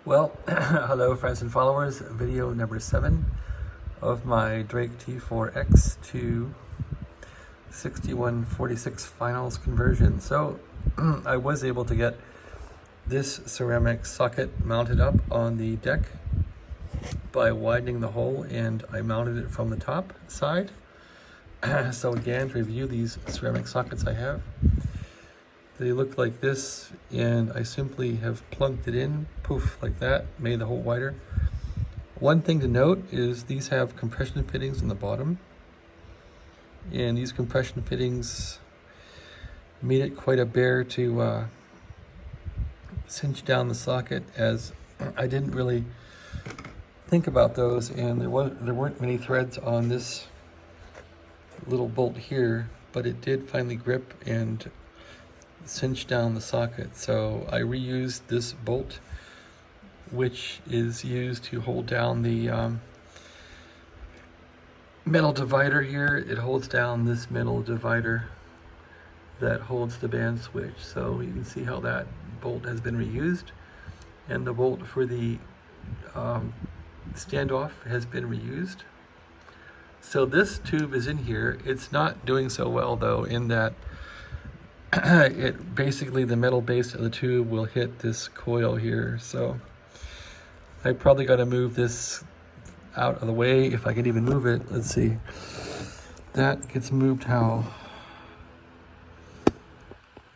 Well, hello friends and followers, video number 7 of my Drake T4X to 6146 finals conversion. So I was able to get this ceramic socket mounted up on the deck by widening the hole, and I mounted it from the top side. So again, to review these ceramic sockets I have, they look like this, and I simply have plunked it in, poof, like that, made the hole wider. One thing to note is these have compression fittings in the bottom, and these compression fittings made it quite a bear to cinch down the socket, as I didn't really think about those, and there weren't many threads on this little bolt here, but it did finally grip and cinch down the socket. So I reused this bolt, which is used to hold down the metal divider here. It holds down this metal divider that holds the band switch. So you can see how that bolt has been reused, and the bolt for the standoff has been reused. So this tube is in here. It's not doing so well though, in that it basically, the metal base of the tube will hit this coil here. So I probably got to move this out of the way, if I can even move it. Let's see. That gets moved how?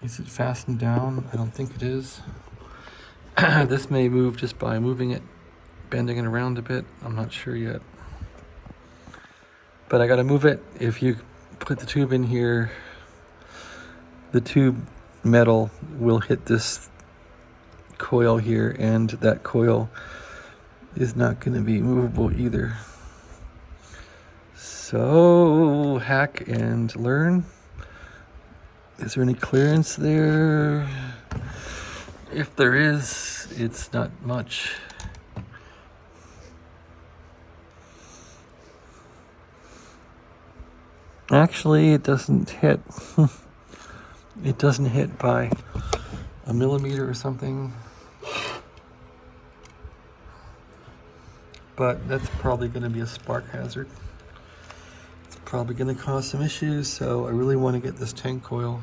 Is it fastened down? I don't think it is. This may move just by moving it, bending it around a bit. I'm not sure yet. But I got to move it. If you put the tube in here, the tube metal will hit this coil here, and that coil is not going to be movable either. So hack and learn. Is there any clearance there? If there is, it's not much. Actually, it doesn't hit. It doesn't hit by a millimeter or something. But that's probably going to be a spark hazard. It's probably going to cause some issues, so I really want to get this tank coil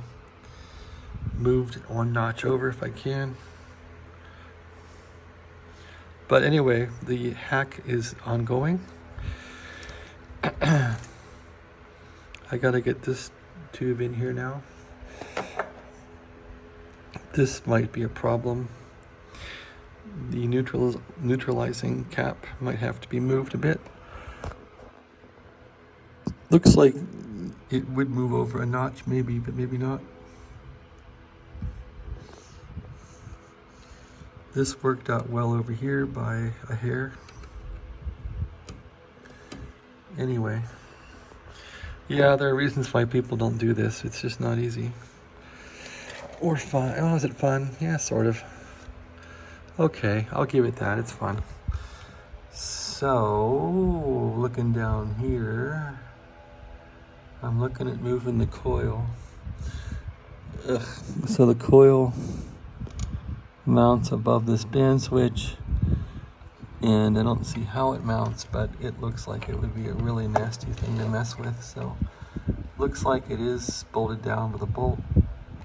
moved one notch over if I can. But anyway, the hack is ongoing. I got to get this tube in here now. This might be a problem. The neutralizing cap might have to be moved a bit. Looks like it would move over a notch maybe, but maybe not. This worked out well over here by a hair. Anyway, yeah, there are reasons why people don't do this. It's just not easy. Or fun. Oh, is it fun? Yeah, sort of. Okay, I'll give it that. It's fun. So, looking down here, I'm looking at moving the coil. Ugh. So the coil mounts above this band switch, and I don't see how it mounts, but it looks like it would be a really nasty thing to mess with. So, looks like it is bolted down with a bolt.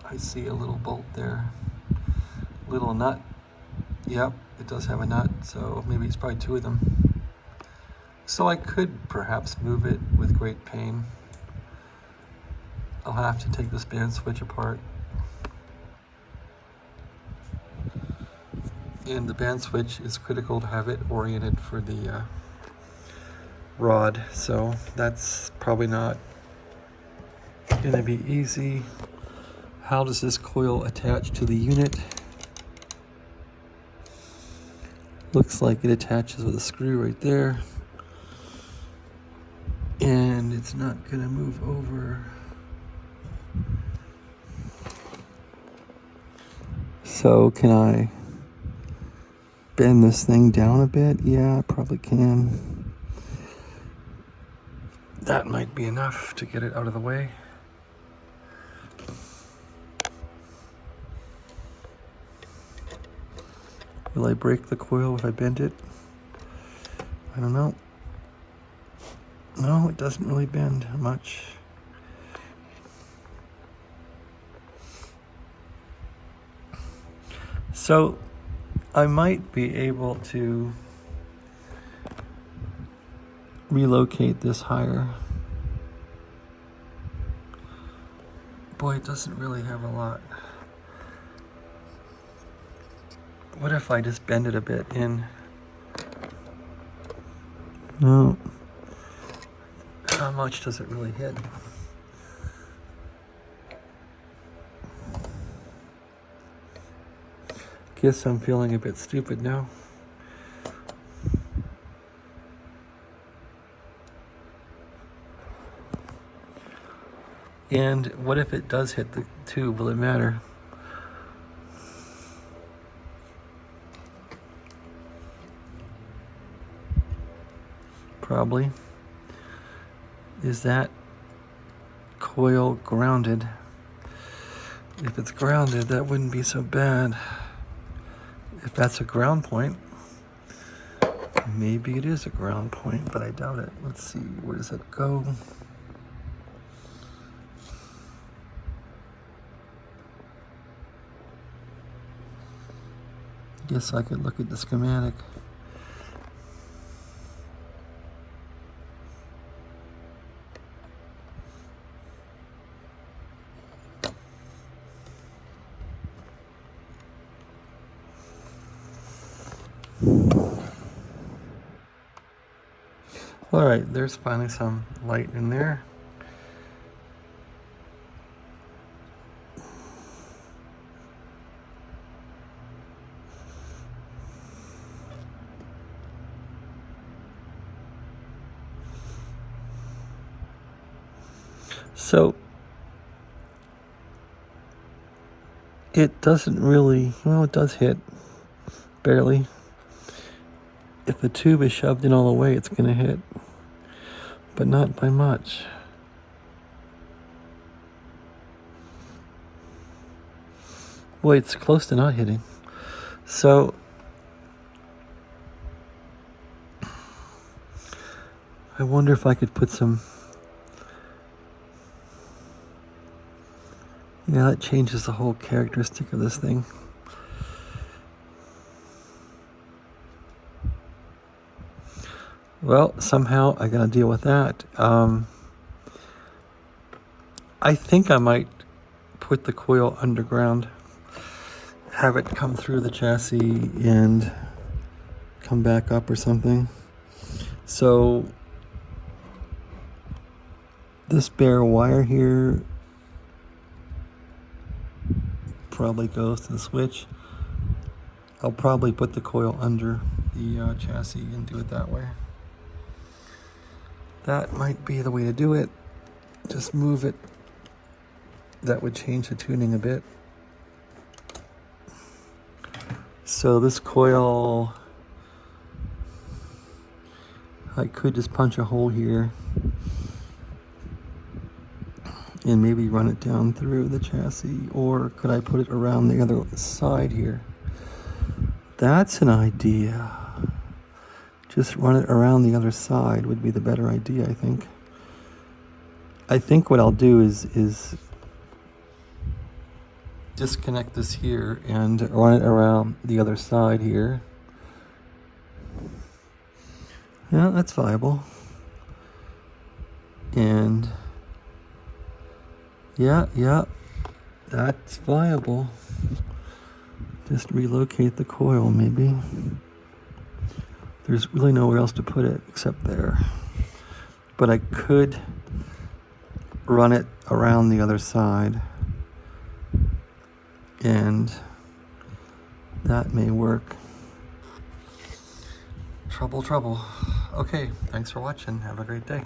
I see a little bolt there, little nut. Yep, it does have a nut, so maybe it's probably 2 of them. So I could perhaps move it with great pain. I'll have to take this band switch apart. And the band switch is critical to have it oriented for the rod, so that's probably not gonna be easy. How does this coil attach to the unit? Looks like it attaches with a screw right there. And it's not gonna move over. So can I bend this thing down a bit? Yeah, I probably can. That might be enough to get it out of the way. Will I break the coil if I bend it? I don't know. No, it doesn't really bend much. So I might be able to relocate this higher. Boy, it doesn't really have a lot. What if I just bend it a bit in? No. How much does it really hit? Guess I'm feeling a bit stupid now. And what if it does hit the tube? Will it matter? Probably. Is that coil grounded? If it's grounded, that wouldn't be so bad. If that's a ground point, maybe it is a ground point, but I doubt it. Let's see, where does it go? Guess I could look at the schematic. All right, there's finally some light in there. So it doesn't really, well, it does hit, barely. If the tube is shoved in all the way, it's going to hit, but not by much. Well, it's close to not hitting. So I wonder if I could put some, yeah, that changes the whole characteristic of this thing. Well, somehow I gotta deal with that. I think I might put the coil underground, have it come through the chassis and come back up or something. So this bare wire here probably goes to the switch. I'll probably put the coil under the chassis and do it that way. That might be the way to do it. Just move it. That would change the tuning a bit. So this coil, I could just punch a hole here and maybe run it down through the chassis, or could I put it around the other side here? That's an idea. Just run it around the other side would be the better idea, I think. I think what I'll do is disconnect this here and run it around the other side here. Yeah, that's viable. And yeah, that's viable. Just relocate the coil, maybe. There's really nowhere else to put it except there. But I could run it around the other side, and that may work. Trouble. Okay, thanks for watching. Have a great day.